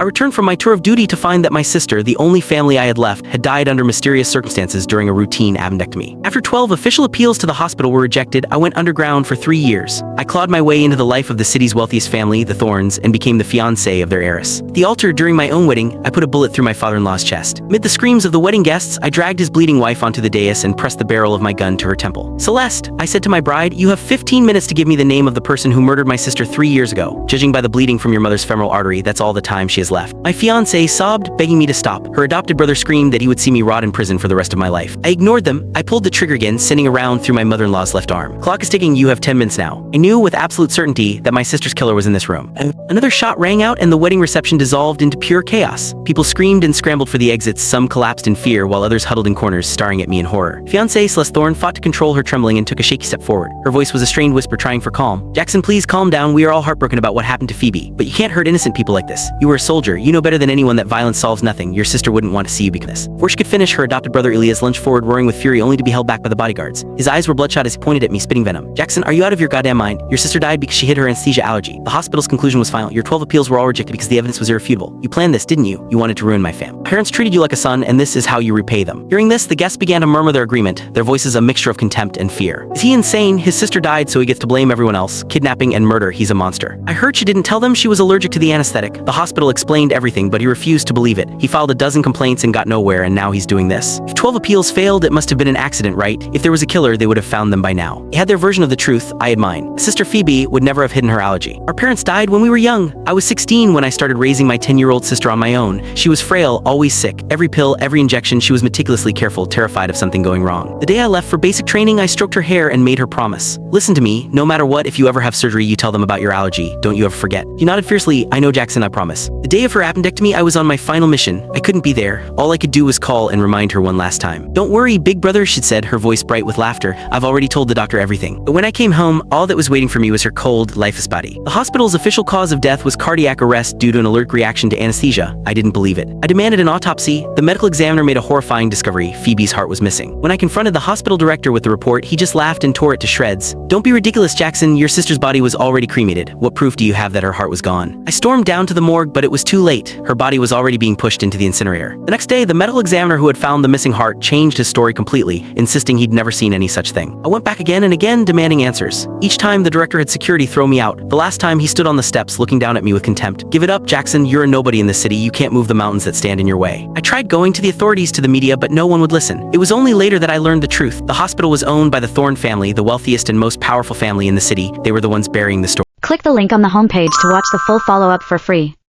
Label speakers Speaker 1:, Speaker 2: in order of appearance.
Speaker 1: I returned from my tour of duty to find that my sister, the only family I had left, had died under mysterious circumstances during a routine appendectomy. After 12 official appeals to the hospital were rejected, I went underground for 3 years. I clawed my way into the life of the city's wealthiest family, the Thorns, and became the fiancé of their heiress. At the altar during my own wedding, I put a bullet through my father-in-law's chest. Amid the screams of the wedding guests, I dragged his bleeding wife onto the dais and pressed the barrel of my gun to her temple. "Celeste," I said to my bride, "you have 15 minutes to give me the name of the person who murdered my sister 3 years ago. Judging by the bleeding from your mother's femoral artery, that's all the time she has left." My fiancée sobbed, begging me to stop. Her adopted brother screamed that he would see me rot in prison for the rest of my life. I ignored them. I pulled the trigger again, sending a round through my mother-in-law's left arm. "Clock is ticking, you have 10 minutes now." I knew with absolute certainty that my sister's killer was in this room. Another shot rang out and the wedding reception dissolved into pure chaos. People screamed and scrambled for the exits, some collapsed in fear while others huddled in corners staring at me in horror. Fiancée Celeste Thorne fought to control her trembling and took a shaky step forward. Her voice was a strained whisper trying for calm. "Jackson, please calm down. We are all heartbroken about what happened to Phoebe. But you can't hurt innocent people like this. You were a soldier. You know better than anyone that violence solves nothing. Your sister wouldn't want to see you because of this." Before she could finish, her adopted brother Elias lunged forward roaring with fury only to be held back by the bodyguards. His eyes were bloodshot as he pointed at me, spitting venom. "Jackson, are you out of your goddamn mind? Your sister died because she hid her anesthesia allergy. The hospital's conclusion was final. Your 12 appeals were all rejected because the evidence was irrefutable. You planned this, didn't you? You wanted to ruin my fam. Parents treated you like a son, and this is how you repay them." Hearing this, the guests began to murmur their agreement, their voices a mixture of contempt and fear. "Is he insane? His sister died so he gets to blame everyone else. Kidnapping and murder, he's a monster." I heard she didn't tell them she was allergic to the anesthetic. The hospital explained everything, but he refused to believe it. He filed a dozen complaints and got nowhere, and now he's doing this. If 12 appeals failed, it must have been an accident, right? If there was a killer, they would have found them by now. They had their version of the truth, I had mine. Sister Phoebe would never have hidden her allergy. Our parents died when we were young. I was 16 when I started raising my 10-year-old sister on my own. She was frail, always sick. Every pill, every injection, she was meticulously careful, terrified of something going wrong. The day I left for basic training, I stroked her hair and made her promise. "Listen to me, no matter what, if you ever have surgery, you tell them about your allergy. Don't you ever forget." She nodded fiercely. "I know, Jackson, I promise." The day of her appendectomy, I was on my final mission. I couldn't be there. All I could do was call and remind her one last time. "Don't worry, big brother," she said, her voice bright with laughter. "I've already told the doctor everything." But when I came home, all that was waiting for me was her cold, lifeless body. The hospital's official cause of death was cardiac arrest due to an allergic reaction to anesthesia. I didn't believe it. I demanded an autopsy. The medical examiner made a horrifying discovery. Phoebe's heart was missing. When I confronted the hospital director with the report, he just laughed and tore it to shreds. "Don't be ridiculous, Jackson. Your sister's body was already cremated. What proof do you have that her heart was gone?" I stormed down to the morgue, but it was too late. Her body was already being pushed into the incinerator. The next day, the medical examiner who had found the missing heart changed his story completely, insisting he'd never seen any such thing. I went back again and again, demanding answers. Each time, the director had security throw me out. The last time, he stood on the steps, looking down at me with contempt. "Give it up, Jackson. You're a nobody in this city. You can't move the mountains that stand in your way." I tried going to the authorities, to the media, but no one would listen. It was only later that I learned the truth. The hospital was owned by the Thorne family, the wealthiest and most powerful family in the city. They were the ones burying the story.
Speaker 2: Click the link on the homepage to watch the full follow-up for free.